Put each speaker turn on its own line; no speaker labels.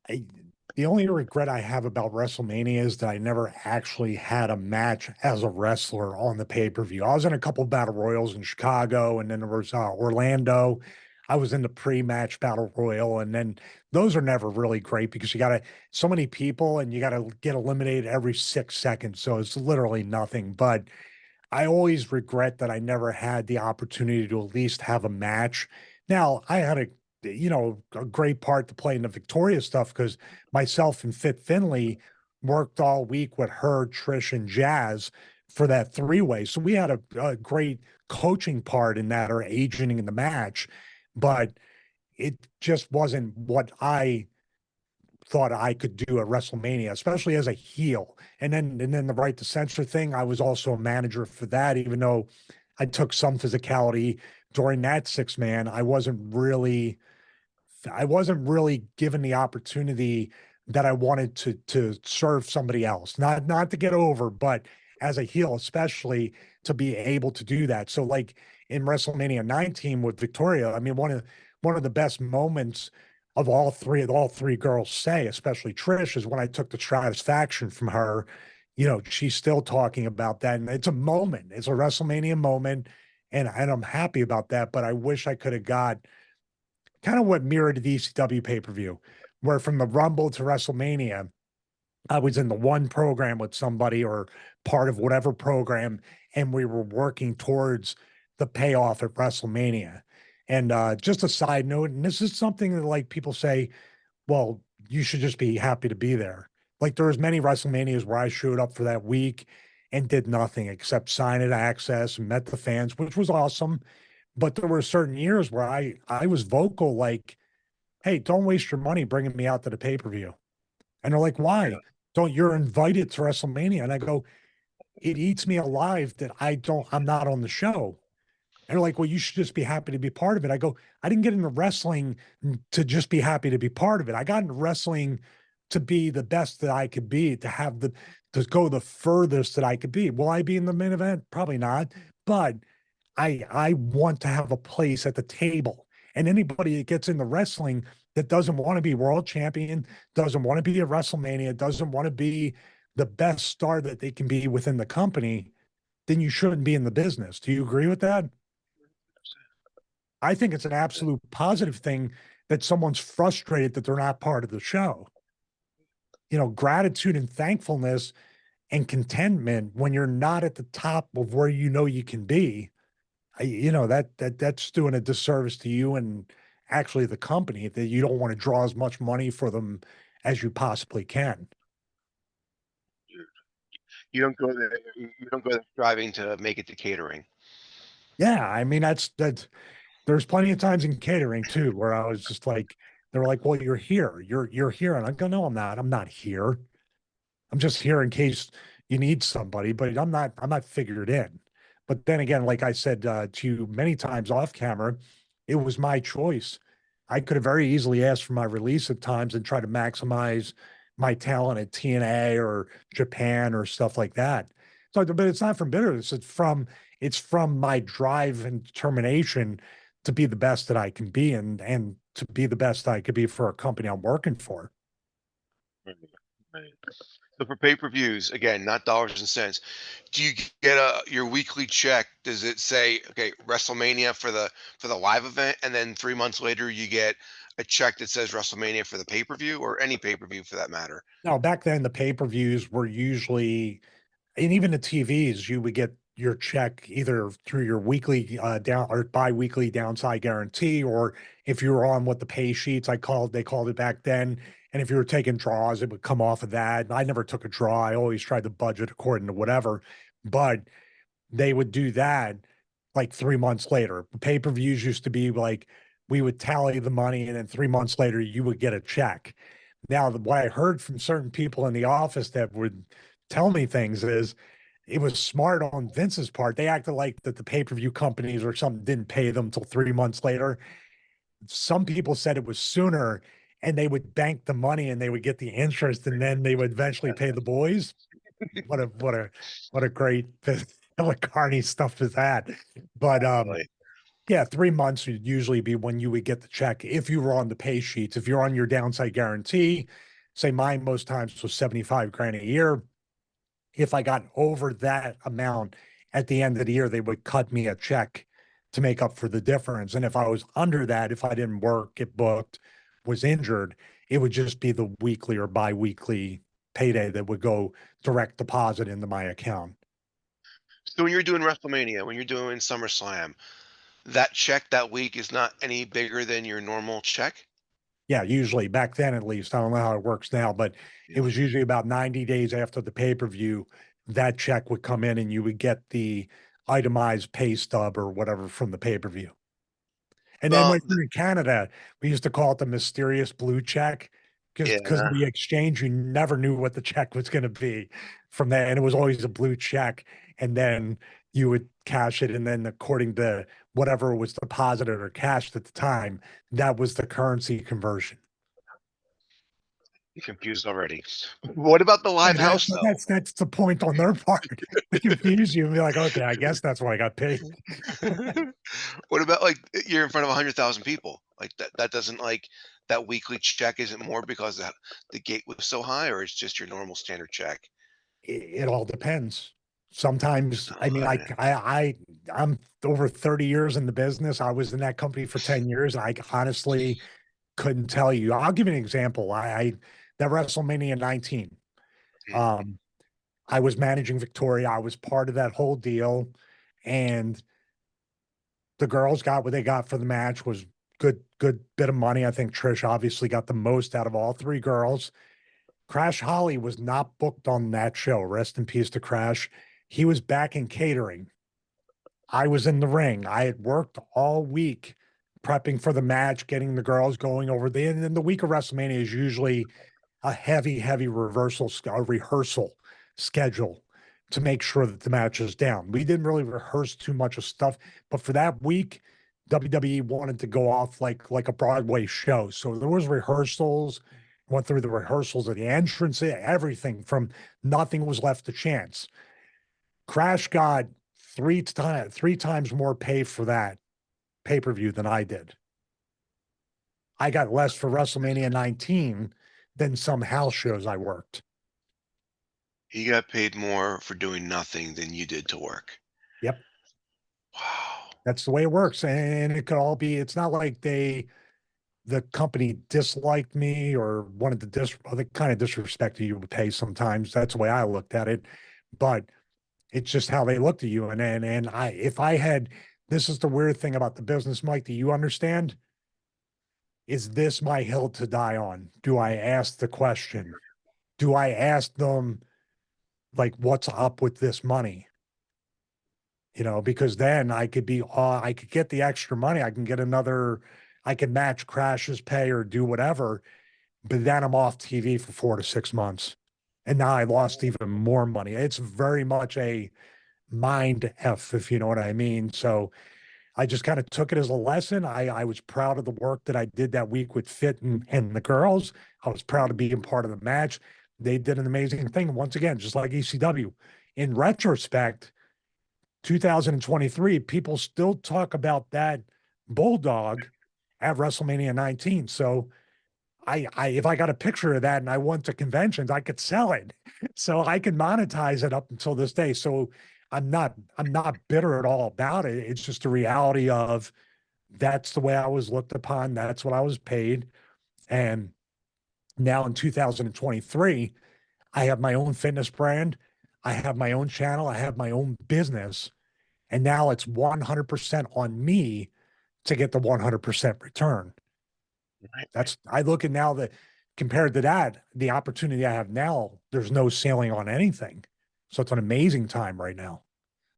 I, the only regret I have about WrestleMania is that I never actually had a match as a wrestler on the pay-per-view. I was in a couple battle royals in Chicago, and then there was Orlando. I was in the pre-match battle royal, and then those are never really great because you got to so many people, and you got to get eliminated every 6 seconds. So it's literally nothing. But I always regret that I never had the opportunity to at least have a match. Now, I had a great part to play in the Victoria stuff because myself and Fit Finley worked all week with her, Trish, and Jazz for that three-way. So we had a great coaching part in that or agenting in the match, but it just wasn't what I thought I could do at WrestleMania, especially as a heel. And then the right to censor thing, I was also a manager for that, even though I took some physicality during that 6 man. I wasn't really given the opportunity that I wanted to serve somebody else. Not to get over, but as a heel, especially to be able to do that. So like in WrestleMania 19 with Victoria, I mean, one of the best moments of all three girls say, especially Trish, is when I took the satisfaction from her. She's still talking about that. And it's a moment. It's a WrestleMania moment. And I'm happy about that. But I wish I could have got kind of what mirrored the ECW pay-per-view, where from the Rumble to WrestleMania, I was in the one program with somebody or part of whatever program, and we were working towards the payoff at WrestleMania. And just a side note, and this is something that like people say, well, you should just be happy to be there. Like there was many WrestleManias where I showed up for that week and did nothing except sign at access and met the fans, which was awesome. But there were certain years where I was vocal, like, "Hey, don't waste your money bringing me out to the pay per view." And they're like,
Yeah.
"Why? Don't you're invited to WrestleMania?" And I go, "It eats me alive that I'm not on the show." And they're like, "Well, you should just be happy to be part of it." I go, "I didn't get into wrestling to just be happy to be part of it. I got into wrestling to be the best that I could be, to go the furthest that I could be. Will I be in the main event? Probably not, but I want to have a place at the table. And anybody that gets into wrestling that doesn't want to be world champion, doesn't want to be a WrestleMania, doesn't want to be the best star that they can be within the company, then you shouldn't be in the business. Do you agree with that? I think it's an absolute positive thing that someone's frustrated that they're not part of the show. Gratitude and thankfulness and contentment when you're not at the top of where you can be. That's doing a disservice to you and actually the company that you don't want to draw as much money for them as you possibly can.
You don't go there. You don't go there striving to make it to catering.
Yeah, I mean that's there's plenty of times in catering too where I was just like, they were like, "Well, you're here, you're here," and I go, "No, I'm not. I'm not here. I'm just here in case you need somebody, but I'm not figured in." But then again, like I said to you many times off camera, it was my choice. I could have very easily asked for my release at times and try to maximize my talent at TNA or Japan or stuff like that. So, but it's not from bitterness. It's from my drive and determination to be the best that I can be and to be the best I could be for a company I'm working for.
Right. Right. So for pay-per-views, again, not dollars and cents, do you get your weekly check? Does it say, okay, WrestleMania for the live event, and then 3 months later you get a check that says WrestleMania for the pay-per-view, or any pay-per-view for that matter?
Now, back then, the pay-per-views were usually, and even the TVs, you would get your check either through your weekly down or bi-weekly downside guarantee, or if you were on what the pay sheets they called it back then. And if you were taking draws, it would come off of that. I never took a draw. I always tried to budget according to whatever, but they would do that like 3 months later. The pay-per-views used to be like we would tally the money, and then 3 months later you would get a check. Now, what I heard from certain people in the office that would tell me things is it was smart on Vince's part. They acted like that the pay-per-view companies or something didn't pay them till 3 months later. Some people said it was sooner, and they would bank the money and they would get the interest, and then they would eventually pay the boys. What a great what carny stuff is that. But
Really?
Yeah, 3 months would usually be when you would get the check if you were on the pay sheets. If you're on your downside guarantee, say mine most times was 75 grand a year. If I got over that amount at the end of the year, they would cut me a check to make up for the difference. And if I was under that, if I didn't work, get booked, was injured, it would just be the weekly or bi-weekly payday that would go direct deposit into my account.
So when you're doing WrestleMania, when you're doing SummerSlam, that check that week is not any bigger than your normal check?
Yeah, usually back then at least. I don't know how it works now, but it
Really?
was usually about 90 days after the pay-per-view, that check would come in and you would get the itemized pay stub or whatever from the pay-per-view. And then
Well,
when you're in Canada, we used to call it the mysterious blue check because of
yeah.
the exchange, you never knew what the check was going to be from that. And it was always a blue check. And then you would cash it. And then according to whatever was deposited or cashed at the time, that was the currency conversion.
I'm confused already. What about the
Yeah,
live house though?
that's the point on their part to confuse you and be like, okay, I guess that's why I got paid.
What about like you're in front of 100,000 people? Like that doesn't like that weekly check isn't more because the gate was so high, or it's just your normal standard check?
It all depends. Sometimes, I mean,
Uh,
I'm over 30 years in the business. I was in that company for 10 years. I honestly couldn't tell you. I'll give you an example. That WrestleMania 19.
mm,
Um, I was managing Victoria. I was part of that whole deal, and the girls got what they got for the match was good bit of money. I think Trish obviously got the most out of all three girls. Crash Holly was not booked on that show. Rest in peace to Crash. He was back in catering. I was in the ring. I had worked all week prepping for the match, getting the girls going over the and then the week of WrestleMania is usually a heavy rehearsal schedule to make sure that the match is down. We didn't really rehearse too much of stuff, but for that week, WWE wanted to go off like a Broadway show. So there was rehearsals, went through the rehearsals of the entrance, everything from nothing was left to chance. Crash got three times more pay for that pay-per-view than I did. I got less for WrestleMania 19 than some house shows I worked.
he got paid more for doing nothing than you did to work.
Yep.
Wow.
That's the way it works. And it could all be, it's not like the company disliked me or wanted to the kind of disrespect you would pay sometimes. That's the way I looked at it. But it's just how they looked at you. And if I had, this is the weird thing about the business, Mike, that you understand. Is this my hill to die on? Do I ask the question? Do I ask them, like, what's up with this money? Because then I could get the extra money. I can get another, I can match Crash's pay or do whatever, but then I'm off TV for 4 to 6 months. And now I lost even more money. It's very much a mind F, if you know what I mean. So I just kind of took it as a lesson. I was proud of the work that I did that week with Fit and the girls. I was proud of being part of the match. They did an amazing thing. Once again, just like ECW. In retrospect, 2023, people still talk about that bulldog at WrestleMania 19. So I if I got a picture of that and I went to conventions, I could sell it. So I can monetize it up until this day. So I'm not bitter at all about it. It's just the reality of that's the way I was looked upon. That's what I was paid. And now in 2023, I have my own fitness brand. I have my own channel. I have my own business. And now it's 100% on me to get the 100% return.
Right.
I look at now that compared to that, the opportunity I have now, there's no sailing on anything. So it's an amazing time right now.